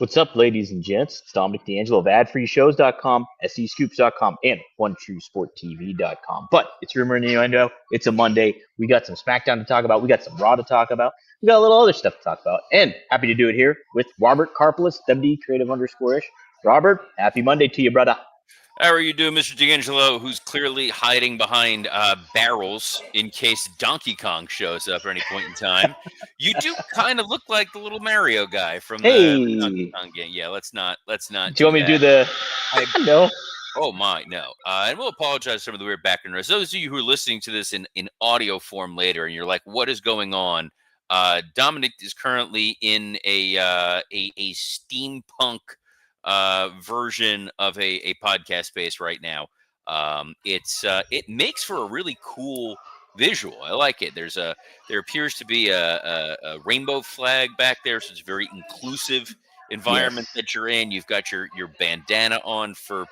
What's up, ladies and gents? It's Dominic D'Angelo of AdFreeShows.com, SEScoops.com, and OneTrueSportTV.com. But it's Rumor and Innuendo. It's a Monday. We got some SmackDown to talk about. We got some Raw to talk about. We got a little other stuff to talk about. And happy to do it here with Robert Karpelis, WD Creative_ish. Robert, happy Monday to you, brother. How are you doing, Mr. D'Angelo, who's clearly hiding behind barrels in case Donkey Kong shows up at any point in time? You do kind of look like the little Mario guy from the Donkey Kong game. Yeah, let's not Do you want me to do the... No. Oh, my, no. And we'll apologize for some of the weird background noise. Those of you who are listening to this in audio form later, and you're like, what is going on? Dominic is currently in a steampunk version of a podcast space right now. It makes for a really cool visual. I like it. There appears to be a rainbow flag back there, so it's a very inclusive environment that you're in. You've got your bandana on for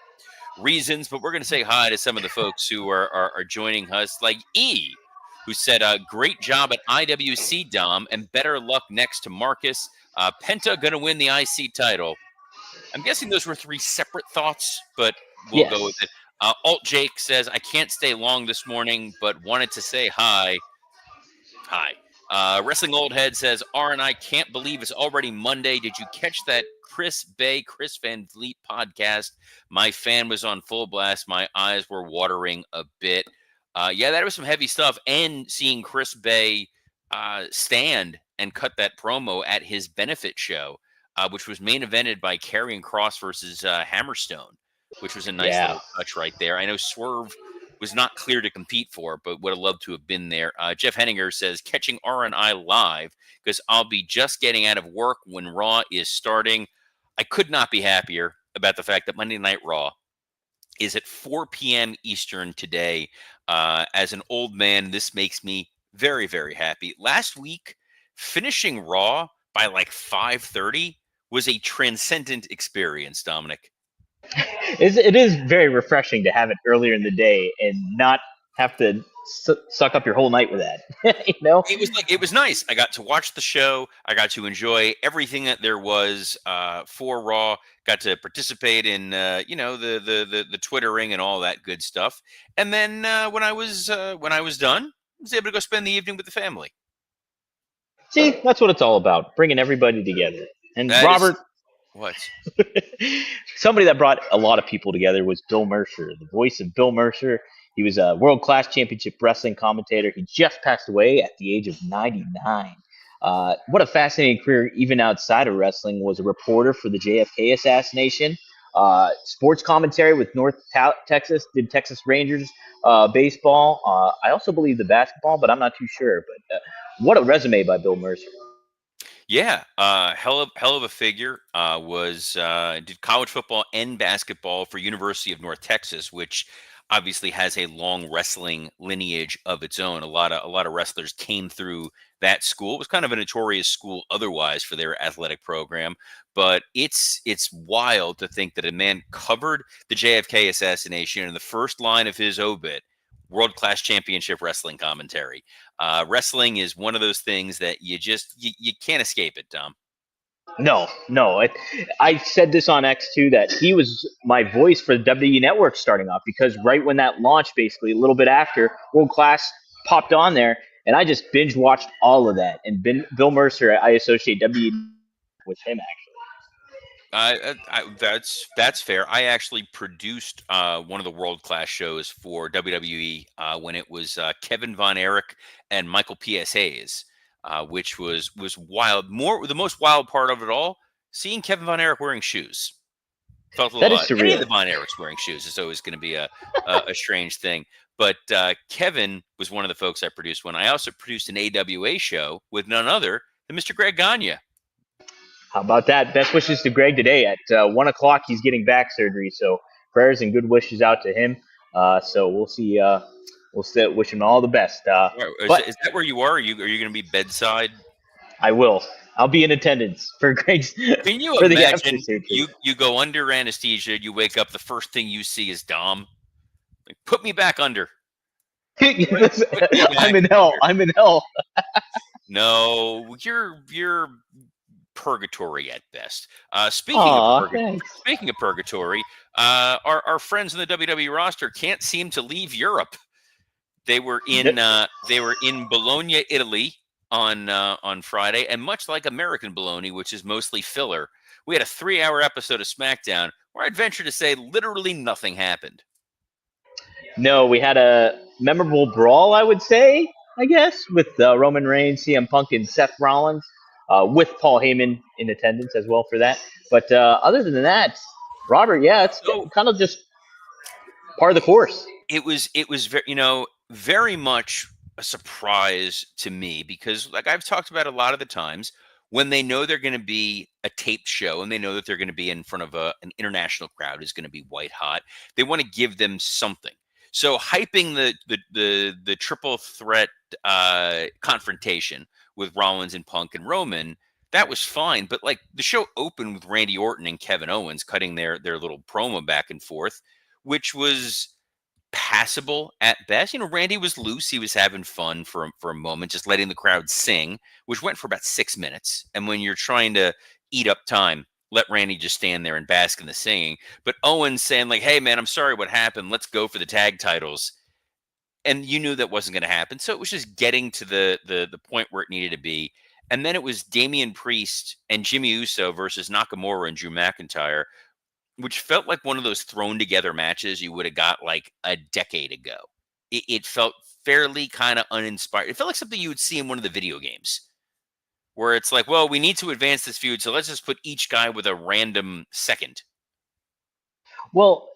reasons, but we're going to say hi to some of the folks who are joining us, like E, who said, great job at IWC, Dom, and better luck next to Marcus. Penta going to win the IC title. I'm guessing those were three separate thoughts, but we'll go with it. Alt Jake says, I can't stay long this morning, but wanted to say hi. Hi. Wrestling Old Head says, R&I can't believe it's already Monday. Did you catch that Chris Van Vliet podcast? My fan was on full blast. My eyes were watering a bit. Yeah, that was some heavy stuff. And seeing Chris Bay stand and cut that promo at his benefit show, which was main evented by Karrion Kross versus Hammerstone, which was a nice little touch right there. I know Swerve was not clear to compete for, but would have loved to have been there. Jeff Henninger says, catching R&I live because I'll be just getting out of work when Raw is starting. I could not be happier about the fact that Monday Night Raw is at 4 p.m. Eastern today. As an old man, this makes me very, very happy. Last week, finishing Raw by like 5:30 was a transcendent experience, Dominic. It is very refreshing to have it earlier in the day and not have to suck up your whole night with that. You know, it was nice. I got to watch the show. I got to enjoy everything that there was for Raw. Got to participate in the Twittering and all that good stuff. And then when I was done, I was able to go spend the evening with the family. See, that's what it's all about, bringing everybody together. And that Robert. What? Somebody that brought a lot of people together was Bill Mercer, the voice of Bill Mercer. He was a world-class championship wrestling commentator. He just passed away at the age of 99. What a fascinating career, even outside of wrestling. Was a reporter for the JFK assassination. Sports commentary with North Texas, did Texas Rangers baseball. I also believe the basketball, but I'm not too sure. But what a resume by Bill Mercer. Yeah, hell of a figure. Did college football and basketball for University of North Texas, which obviously has a long wrestling lineage of its own. A lot of wrestlers came through that school. It was kind of a notorious school otherwise for their athletic program, but it's wild to think that a man covered the JFK assassination, and the first line of his obit, world-class championship wrestling commentary. Wrestling is one of those things that you can't escape it, Tom. No. I said this on X too, that he was my voice for the WWE Network starting off, because right when that launched, basically a little bit after, World Class popped on there, and I just binge watched all of that. And Bill Mercer, I associate WWE with him, actually. That's fair. I actually produced one of the World Class shows for WWE when it was Kevin Von Erich and Michael P.S. Hayes, which was wild. The most wild part of it all, seeing Kevin Von Erich wearing shoes. Felt a little odd. Any of the Von Erichs wearing shoes is always going to be a strange thing. But Kevin was one of the folks I produced when I also produced an AWA show with none other than Mr. Greg Gagne. How about that? Best wishes to Greg today. At 1 o'clock, he's getting back surgery. So prayers and good wishes out to him. So we'll see. We'll wish him all the best. Is that where you are? Are you going to be bedside? I will. I'll be in attendance for Greg's. Can you imagine you go under anesthesia, you wake up, the first thing you see is Dom? Like, put me back under. I'm in hell. I'm in hell. No, you're purgatory at best. Aw, thanks. Speaking of purgatory, our friends in the WWE roster can't seem to leave Europe. They were in Bologna, Italy on Friday, and much like American Bologna, which is mostly filler, we had a 3-hour episode of SmackDown where I'd venture to say literally nothing happened. No, we had a memorable brawl, I would say, I guess, with Roman Reigns, CM Punk, and Seth Rollins, with Paul Heyman in attendance as well for that. But other than that, Robert, yeah, it's So kind of just part of the course. it was very very much a surprise to me because like I've talked about a lot of the times when they know they're going to be a taped show and they know that they're going to be in front of an international crowd is going to be white hot, they want to give them something. So hyping the triple threat confrontation with Rollins and Punk and Roman, that was fine, but like the show opened with Randy Orton and Kevin Owens cutting their little promo back and forth, which was passable at best. Randy was loose. He was having fun for a moment, just letting the crowd sing, which went for about 6 minutes. And when you're trying to eat up time, let Randy just stand there and bask in the singing. But Owens saying like, "Hey man, I'm sorry what happened. Let's go for the tag titles." And you knew that wasn't going to happen. So it was just getting to the point where it needed to be. And then it was Damian Priest and Jimmy Uso versus Nakamura and Drew McIntyre, which felt like one of those thrown together matches you would have got like a decade ago. It felt fairly kind of uninspired. It felt like something you would see in one of the video games where it's like, well, we need to advance this feud, so let's just put each guy with a random second. Well,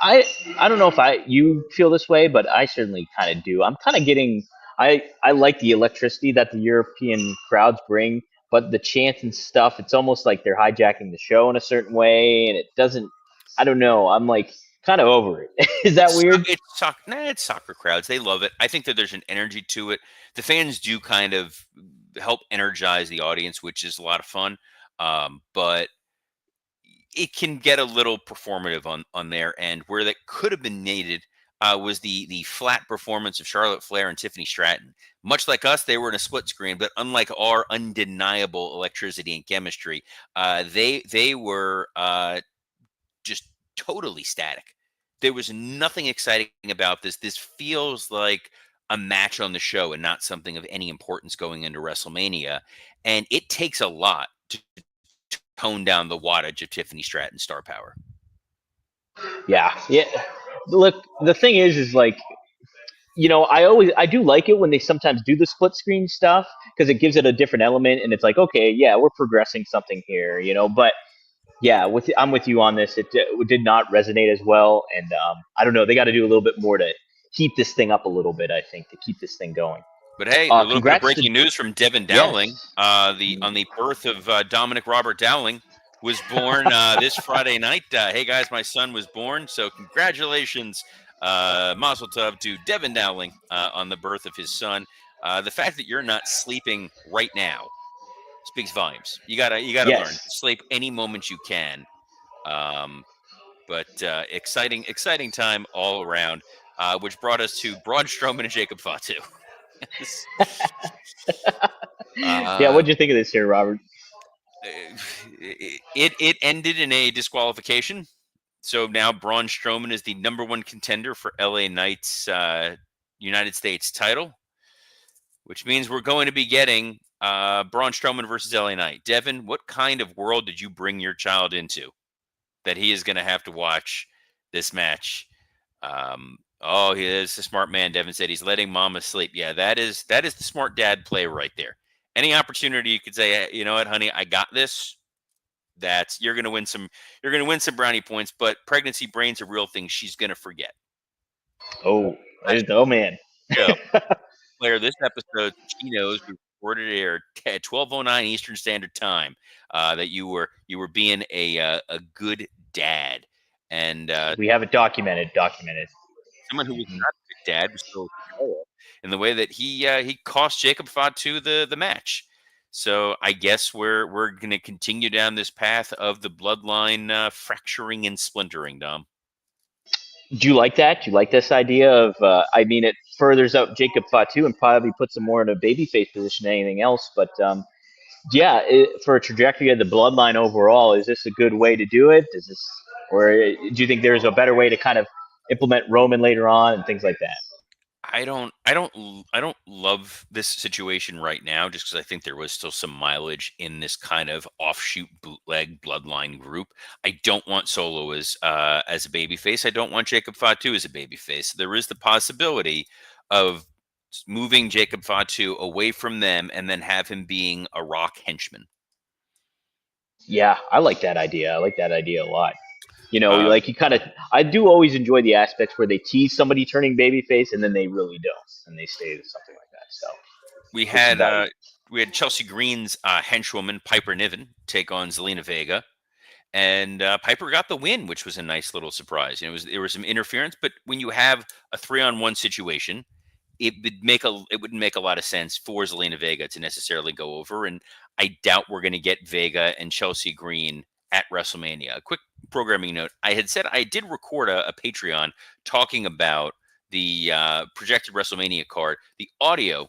I I don't know if you feel this way, but I certainly kind of do. I'm kind of getting I like the electricity that the European crowds bring, but the chants and stuff, it's almost like they're hijacking the show in a certain way, and it doesn't. I don't know. I'm like kind of over it. Is that weird? It's soccer crowds. They love it. I think that there's an energy to it. The fans do kind of help energize the audience, which is a lot of fun. But it can get a little performative on their end. Where that could have been needed was the flat performance of Charlotte Flair and Tiffany Stratton. Much like us, they were in a split screen, but unlike our undeniable electricity and chemistry, they were just totally static. There was nothing exciting about this. This feels like a match on the show and not something of any importance going into WrestleMania. And it takes a lot to tone down the wattage of Tiffany Stratton's star power. Yeah, yeah. Look, the thing is like I do like it when they sometimes do the split screen stuff because it gives it a different element, and it's like, okay, yeah, we're progressing something here, But yeah, I'm with you on this. It did not resonate as well, and I don't know. They got to do a little bit more to heat this thing up a little bit. I think to keep this thing going. But hey, a little bit of Congrats to breaking news from Devin Dowling. yes. On the birth of Dominic Robert Dowling was born this Friday night. Hey guys, my son was born, so congratulations, Mazel Tov to Devin Dowling on the birth of his son. The fact that you're not sleeping right now speaks volumes. You gotta learn to Yes. sleep any moment you can. But exciting time all around, which brought us to Braun Strowman and Jacob Fatu. Yeah. uh, What'd you think of this here, Robert? it ended in a disqualification. So now Braun Strowman is the number one contender for LA Knight's United States title, which means we're going to be getting Braun Strowman versus LA Knight. Devin, what kind of world did you bring your child into that he is going to have to watch this match? Oh, he is a smart man. Devin said he's letting mama sleep. Yeah, that is the smart dad play right there. Any opportunity you could say, hey, you know what, honey, I got this. That's you're gonna win some brownie points, but pregnancy brain's a real thing. She's gonna forget. Oh, Last oh man. show, Claire, this episode, she knows we recorded it at 12:09 Eastern Standard Time. That you were being a good dad, and We have it documented. Documented. someone who was Mhm. not a good dad was so in the way that he cost Jacob Fatu the match. So I guess we're going to continue down this path of the bloodline fracturing and splintering, Dom. Do you like that? Do you like this idea of? I mean, it furthers out Jacob Fatu and probably puts him more in a babyface position than anything else. But yeah, for a trajectory of the bloodline overall, is this a good way to do it? Does this, or do you think there's a better way to kind of implement Roman later on and things like that? I don't love this situation right now, just because I think there was still some mileage in this kind of offshoot bootleg bloodline group. I don't want Solo as a babyface. I don't want Jacob Fatu as a babyface. There is the possibility of moving Jacob Fatu away from them and then have him being a Rock henchman. Yeah, I like that idea. I like that idea a lot. You know, Uh, like you kind of, I do always enjoy the aspects where they tease somebody turning babyface and then they really don't, and they stay with something like that. So we there's some had value. uh, we had Chelsea Green's henchwoman Piper Niven take on Zelina Vega. And Piper got the win, which was a nice little surprise. You know, there was some interference, but when you have a 3-on-1 situation, it wouldn't make a lot of sense for Zelina Vega to necessarily go over. And I doubt we're going to get Vega and Chelsea Green at WrestleMania. A quick programming note: I had said I did record a Patreon talking about the projected WrestleMania card. The audio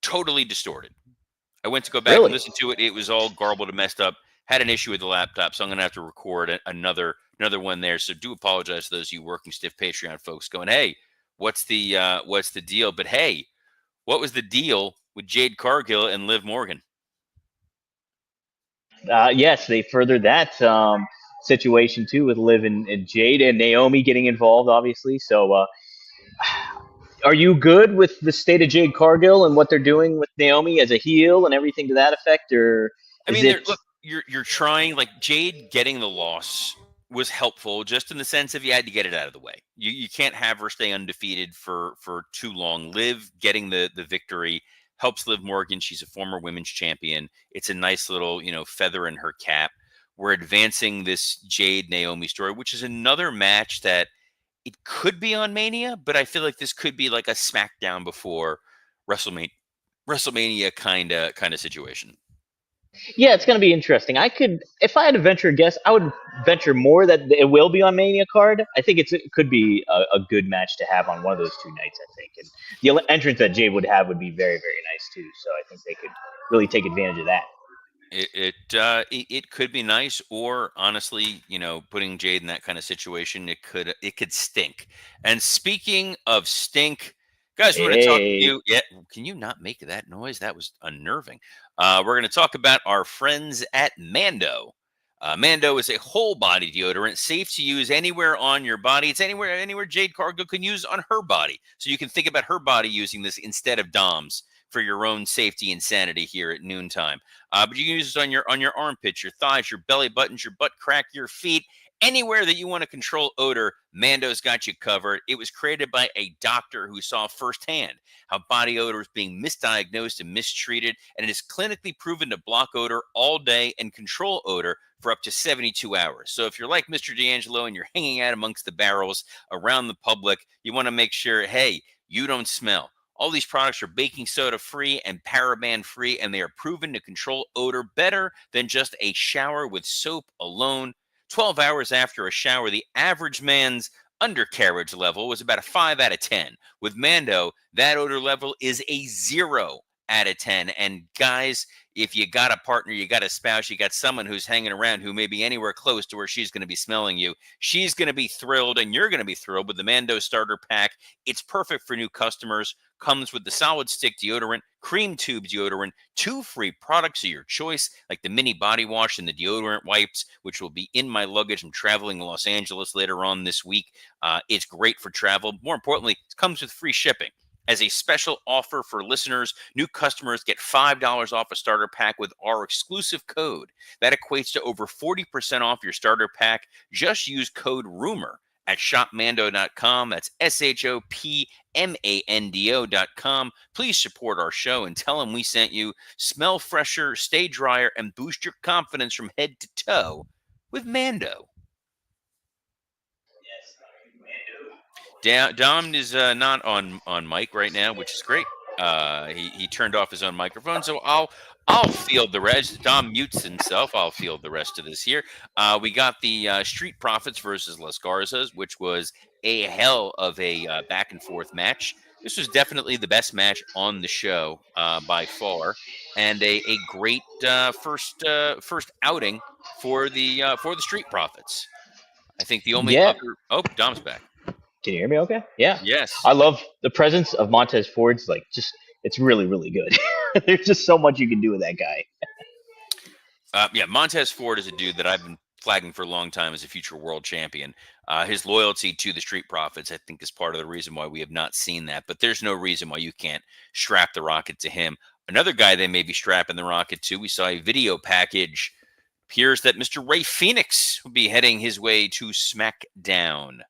totally distorted. I went to go back and Really? listen to it. It was all garbled and messed up. Had an issue with the laptop, so I'm gonna have to record another one there. So do apologize to those of you working stiff Patreon folks going, hey, what's the deal? But hey, what was the deal with Jade Cargill and Liv Morgan? Yes, they furthered that situation too with Liv and Jade and Naomi getting involved, obviously. So, are you good with the state of Jade Cargill and what they're doing with Naomi as a heel and everything to that effect, or I is mean, it? look, you're trying, like, Jade getting the loss was helpful, just in the sense of you had to get it out of the way. You can't have her stay undefeated for too long. Liv getting the victory helps Liv Morgan. She's a former women's champion. It's a nice little, feather in her cap. We're advancing this Jade Naomi story, which is another match that it could be on Mania, but I feel like this could be like a SmackDown before WrestleMania kind of situation. Yeah, it's going to be interesting. I could, if I had to venture a guess, I would venture more that it will be on Mania card. I think it could be a good match to have on one of those two nights. I think, and the entrance that Jade would have would be very, very nice too. So I think they could really take advantage of that. It could be nice, or honestly, putting Jade in that kind of situation, it could stink. And speaking of stink, guys, we're going to talk to Hey, you. Yeah, can you not make that noise? That was unnerving. We're going to talk about our friends at Mando. Mando is a whole body deodorant, safe to use anywhere on your body. It's anywhere Jade Cargill can use on her body. So you can think about her body using this instead of Dom's for your own safety and sanity here at noontime. But you can use this on your armpits, your thighs, your belly buttons, your butt crack, your feet, anywhere that you want to control odor. Mando's got you covered. It was created by a doctor who saw firsthand how body odor is being misdiagnosed and mistreated, and it is clinically proven to block odor all day and control odor for up to 72 hours. So if you're like Mr. D'Angelo and you're hanging out amongst the barrels around the public, you want to make sure, hey, you don't smell. All these products are baking soda free and paraben free, and they are proven to control odor better than just a shower with soap alone. 12 hours after a shower, the average man's undercarriage level was about a 5 out of 10. With Mando, that odor level is a 0 out of 10. And guys, if you got a partner, you got a spouse, you got someone who's hanging around who may be anywhere close to where she's going to be smelling you, she's going to be thrilled, and you're going to be thrilled with the Mando starter pack. It's perfect for new customers. Comes with the solid stick deodorant, cream tube deodorant, 2 free products of your choice, like the mini body wash and the deodorant wipes, which will be in my luggage. I'm traveling to Los Angeles later on this week. It's great for travel. More importantly, it comes with free shipping. As a special offer for listeners, new customers get $5 off a starter pack with our exclusive code. That equates to over 40% off your starter pack. Just use code RUMOR at shopmando.com. That's SHOPMANDO.com. Please support our show and tell them we sent you. Smell fresher, stay drier, and boost your confidence from head to toe with Mando. Dom is not on mic right now, which is great. He turned off his own microphone, so I'll field the rest. Dom mutes himself. I'll field the rest of this here. We got the Street Profits versus Las Garzas, which was a hell of a back and forth match. This was definitely the best match on the show by far, and a great first outing for the Street Profits. I think the only Yeah. other Dom's back. Can you hear me okay? Yeah. Yes. I love the presence of Montez Ford's like just it's really, really good. There's just so much you can do with that guy. Yeah, Montez Ford is a dude that I've been flagging for a long time as a future world champion. His loyalty to the Street Profits, I think, is part of the reason why we have not seen that. But there's no reason why you can't strap the rocket to him. Another guy they may be strapping the rocket to, we saw a video package. Appears that Mr. Ray Phoenix will be heading his way to SmackDown.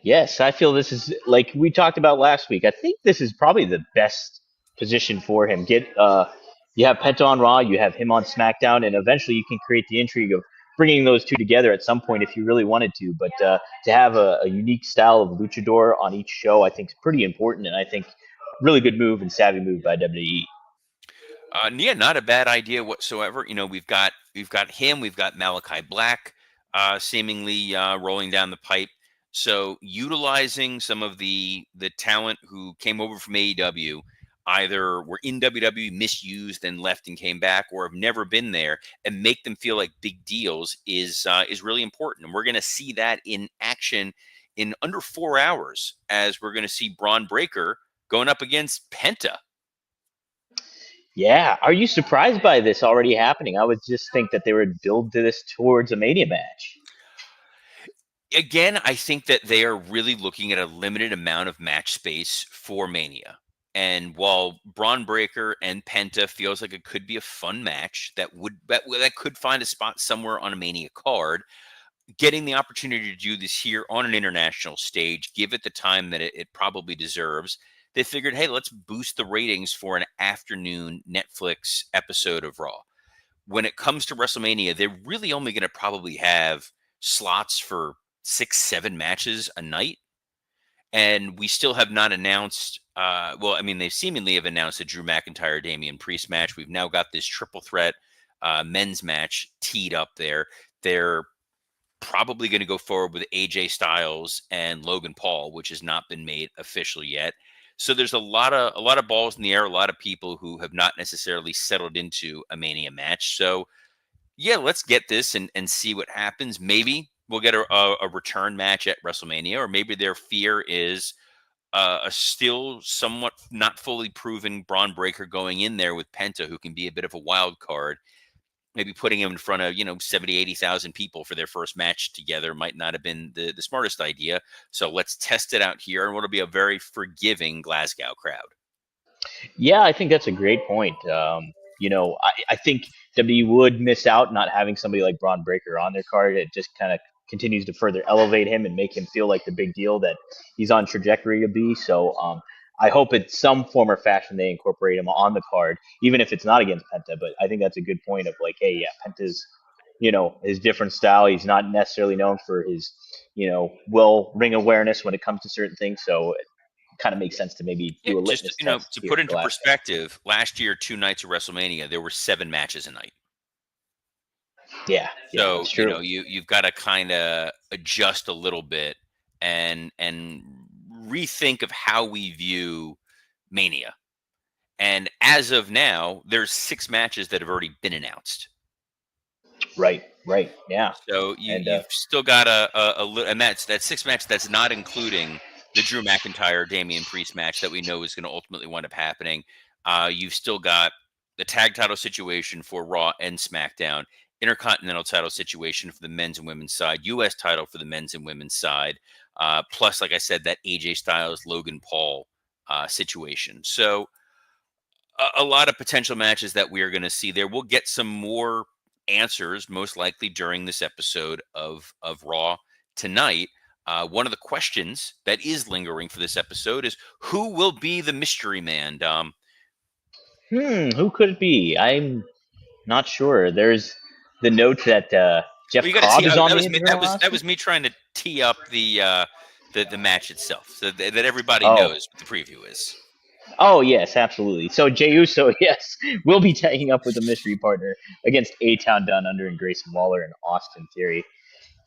Yes, I feel this is like we talked about last week. I think this is probably the best position for him. You have Penta on Raw, you have him on SmackDown, and eventually you can create the intrigue of bringing those two together at some point if you really wanted to. But to have a unique style of luchador on each show, I think is pretty important, and I think really good move and savvy move by WWE. Yeah, not a bad idea whatsoever. We've got him, we've got Malachi Black, seemingly rolling down the pipe. So utilizing some of the talent who came over from AEW, either were in WWE, misused, and left and came back, or have never been there, and make them feel like big deals is really important. And we're going to see that in action in under 4 hours, as we're going to see Braun Breaker going up against Penta. Yeah, are you surprised by this already happening? I would just think that they would build to this towards a Mania match. Again, I think that they are really looking at a limited amount of match space for Mania. And while Braun Breaker and Penta feels like it could be a fun match that could find a spot somewhere on a Mania card, getting the opportunity to do this here on an international stage, give it the time that it probably deserves, they figured, hey, let's boost the ratings for an afternoon Netflix episode of Raw. When it comes to WrestleMania, they're really only going to probably have slots for 6, 7 matches a night. And we still have not announced, well, I mean, they seemingly have announced a Drew McIntyre Damian Priest match. We've now got this triple threat men's match teed up there. They're probably going to go forward with AJ Styles and Logan Paul, which has not been made official yet. So there's a lot of balls in the air, a lot of people who have not necessarily settled into a Mania match. So yeah, let's get this and see what happens. Maybe we'll get a return match at WrestleMania, or maybe their fear is a still somewhat not fully proven Braun Breaker going in there with Penta, who can be a bit of a wild card. Maybe putting him in front of 70, 80,000 people for their first match together might not have been the smartest idea. So let's test it out here, and what'll be a very forgiving Glasgow crowd. Yeah, I think that's a great point. I think WWE would miss out not having somebody like Braun Breaker on their card. It just kind of continues to further elevate him and make him feel like the big deal that he's on trajectory to be. So I hope in some form or fashion they incorporate him on the card, even if it's not against Penta. But I think that's a good point of like, hey, yeah, Penta's, his different style. He's not necessarily known for his, well ring awareness when it comes to certain things. So kind of makes sense to maybe Yeah, do a just litmus test to here put in into Glasgow. perspective, last year, 2 nights of WrestleMania, there were 7 matches a night. Yeah, So, that's true. you've got to kind of adjust a little bit and rethink of how we view Mania. And as of now, there's 6 matches that have already been announced. Right, yeah, So and you've still got and that's 6 matches. That's not including the Drew McIntyre Damian Priest match that we know is going to ultimately wind up happening. You've still got the tag title situation for Raw and SmackDown, Intercontinental title situation for the men's and women's side, U.S. title for the men's and women's side, plus, like I said, that AJ Styles Logan Paul situation. So a lot of potential matches that we are going to see there. We'll get some more answers, most likely during this episode of Raw tonight. One of the questions that is lingering for this episode is who will be the mystery man, Dom? who could it be? I'm not sure. There's the note that Well, Jeff you got to see. Cobb is on That the was me. Indiana That roster. was me trying to tee up the match itself, so that everybody Oh, knows what the preview is. oh yes, absolutely. So Jey Uso, yes, will be tagging up with a mystery partner against A Town Down Under and Grayson Waller and Austin Theory.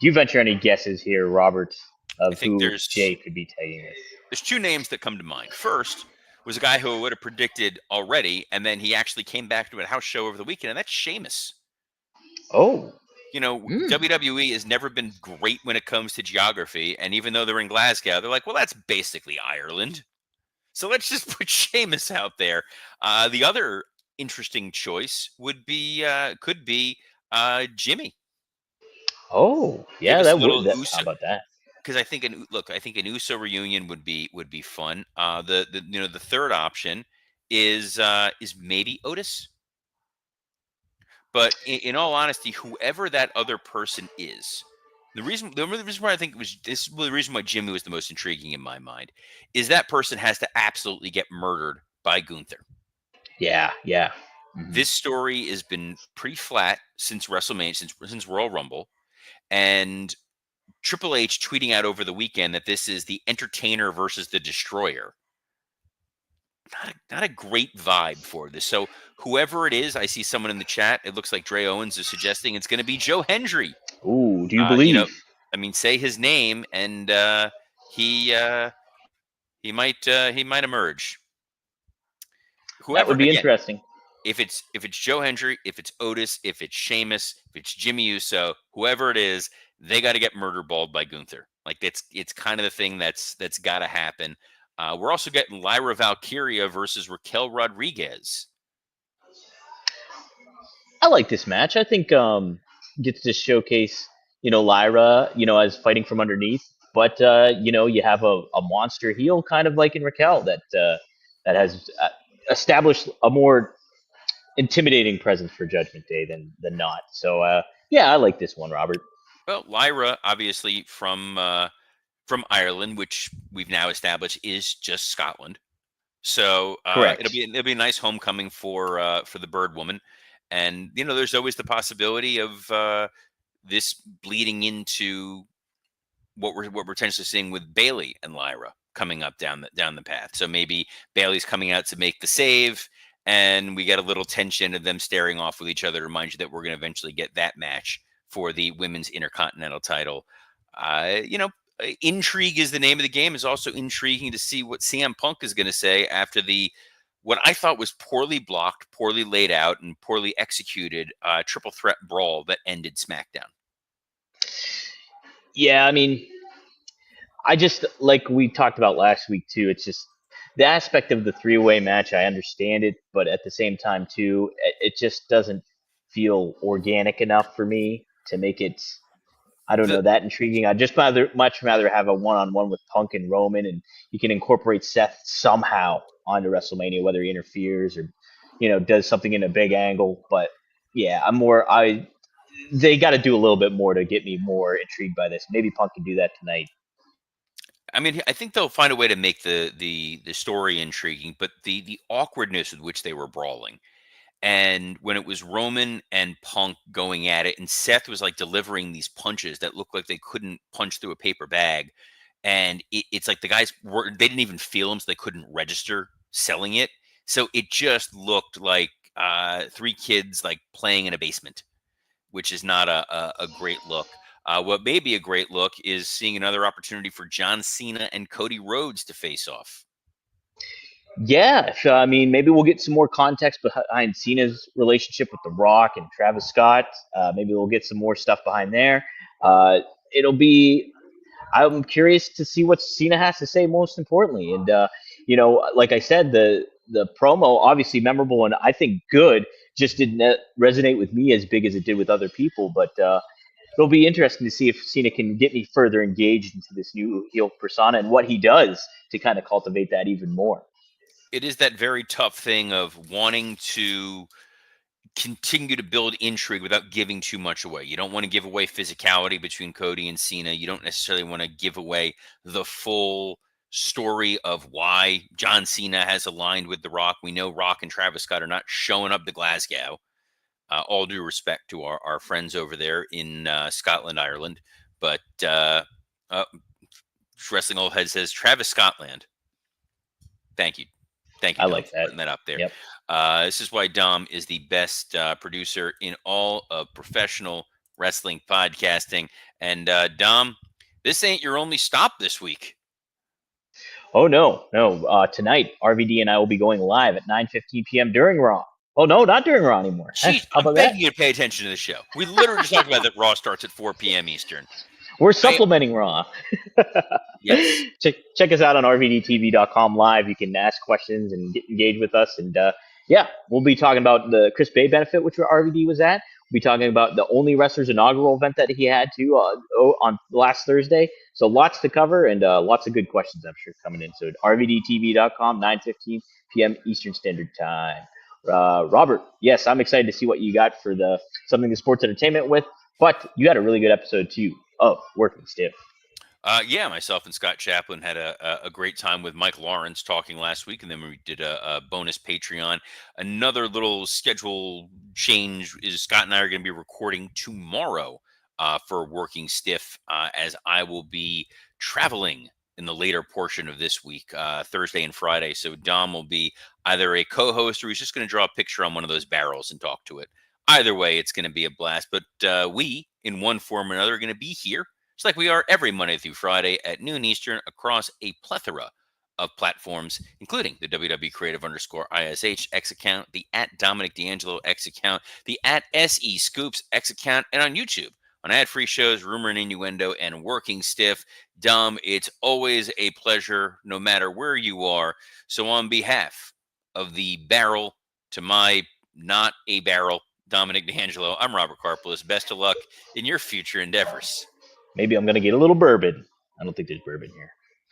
Do you venture any guesses here, Robert? I of think who there's Jay could be tagging with. there's two names that come to mind. First was a guy who I would have predicted already, and then he actually came back to a house show over the weekend, and that's Sheamus. Oh, WWE has never been great when it comes to geography, and even though they're in Glasgow, they're like, well, that's basically Ireland. So let's just put Sheamus out there. The other interesting choice could be Jimmy. oh, Give yeah, us a that little would. That, how Uso, about that? because I think an Uso reunion would be fun. The third option is maybe Otis. But in all honesty, whoever that other person is, the reason why I think this is the reason why Jimmy was the most intriguing in my mind is that person has to absolutely get murdered by Gunther. Yeah, yeah. Hmm. This story has been pretty flat since WrestleMania, since Royal Rumble, and Triple H tweeting out over the weekend that this is the Entertainer versus the Destroyer. Not a great vibe for this. So whoever it is, I see someone in the chat. It looks like Dre Owens is suggesting it's going to be Joe Hendry. Ooh, do you You know, believe I mean, say his name, and he he might emerge. that Whoever would be again, interesting? if it's Joe Hendry, if it's Otis, if it's Sheamus, if it's Jimmy Uso, whoever it is, they got to get murder balled by Gunther. Like it's kind of the thing that's got to happen. We're also getting Lyra Valkyria versus Raquel Rodriguez. I like this match. I think gets to showcase Lyra as fighting from underneath, but you have a monster heel kind of like in Raquel that has established a more intimidating presence for Judgment Day than not. So yeah, I like this one, Robert. Well, Lyra, obviously from Ireland, which we've now established is just Scotland. So Correct. it'll be a nice homecoming for the Bird Woman, and there's always the possibility of this bleeding into what we're potentially seeing with Bailey and Lyra coming up down the path. So maybe Bailey's coming out to make the save, and we get a little tension of them staring off with each other to remind you that we're going to eventually get that match for the women's intercontinental title. Intrigue is the name of the game. Is also intriguing to see what CM Punk is going to say after the what I thought was poorly blocked, poorly laid out, and poorly executed triple threat brawl that ended SmackDown. Yeah, I mean, I just like we talked about last week too. It's just the aspect of the three-way match. I understand it, but at the same time too, it just doesn't feel organic enough for me to make it. I don't The know, that intriguing. I'd just much rather have a one-on-one with Punk and Roman, and you can incorporate Seth somehow onto WrestleMania, whether he interferes or does something in a big angle. But yeah, they got to do a little bit more to get me more intrigued by this. Maybe Punk can do that tonight. I mean, I think they'll find a way to make the story intriguing, but the awkwardness with which they were brawling, and when it was Roman and Punk going at it, and Seth was like delivering these punches that looked like they couldn't punch through a paper bag, and it's like the guys they didn't even feel them, so they couldn't register selling it. So it just looked like three kids like playing in a basement, which is not a great look. What may be a great look is seeing another opportunity for John Cena and Cody Rhodes to face off. Yeah, so, I mean, maybe we'll get some more context behind Cena's relationship with The Rock and Travis Scott. Maybe we'll get some more stuff behind there. Uh, it'll be. I'm curious to see what Cena has to say. Most importantly, and like I said, the promo obviously memorable and I think good. Just didn't resonate with me as big as it did with other people. But it'll be interesting to see if Cena can get me further engaged into this new heel persona and what he does to kind of cultivate that even more. It is that very tough thing of wanting to continue to build intrigue without giving too much away. You don't want to give away physicality between Cody and Cena. You don't necessarily want to give away the full story of why John Cena has aligned with The Rock. We know Rock and Travis Scott are not showing up to Glasgow. All due respect to our friends over there in Scotland, Ireland. But uh, Wrestling Old Head says Travis Scotland. Thank you. Thank you, I Dom, like for that. putting that up there. Yep. This is why Dom is the best producer in all of professional wrestling podcasting. And Dom, This ain't your only stop this week. Oh no, no. Tonight, RVD and I will be going live at 9:15 p.m. during Raw. Oh no, not during Raw anymore. How Jeez, I'm about that? begging you to pay attention to the show. We literally just talked about that Raw starts at 4 p.m. Eastern. We're I supplementing Raw. yes. check us out on rvdtv.com live. You can ask questions and get engaged with us. And yeah, we'll be talking about the Chris Bay benefit, which RVD was at. We'll be talking about the Only Wrestler's inaugural event that he had too on last Thursday. So lots to cover and lots of good questions, I'm sure, coming in. So rvdtv.com, 9:15 p.m. Eastern Standard Time. Robert, yes, I'm excited to see what you got for the something to sports entertainment with. But you had a really good episode too of Working Stiff. Yeah, myself and Scott Chaplin had a great time with Mike Lawrence talking last week, and then we did a bonus Patreon. Another little schedule change is Scott and I are going to be recording tomorrow for Working Stiff, as I will be traveling in the later portion of this week, Thursday and Friday. So Dom will be either a co-host or he's just going to draw a picture on one of those barrels and talk to it. Either way, it's going to be a blast. But we, in one form or another, are going to be here just like we are every Monday through Friday at noon Eastern across a plethora of platforms, including the WW Creative _ISH X account, the at Dominic D'Angelo X account, the at SE Scoops X account, and on YouTube on ad-free shows, Rumor and Innuendo, and Working Stiff. Dom, it's always a pleasure, no matter where you are. So on behalf of the barrel to my not a barrel, Dominic D'Angelo, I'm Robert Karpolis. Best of luck in your future endeavors. Maybe I'm gonna get a little bourbon. I don't think there's bourbon here.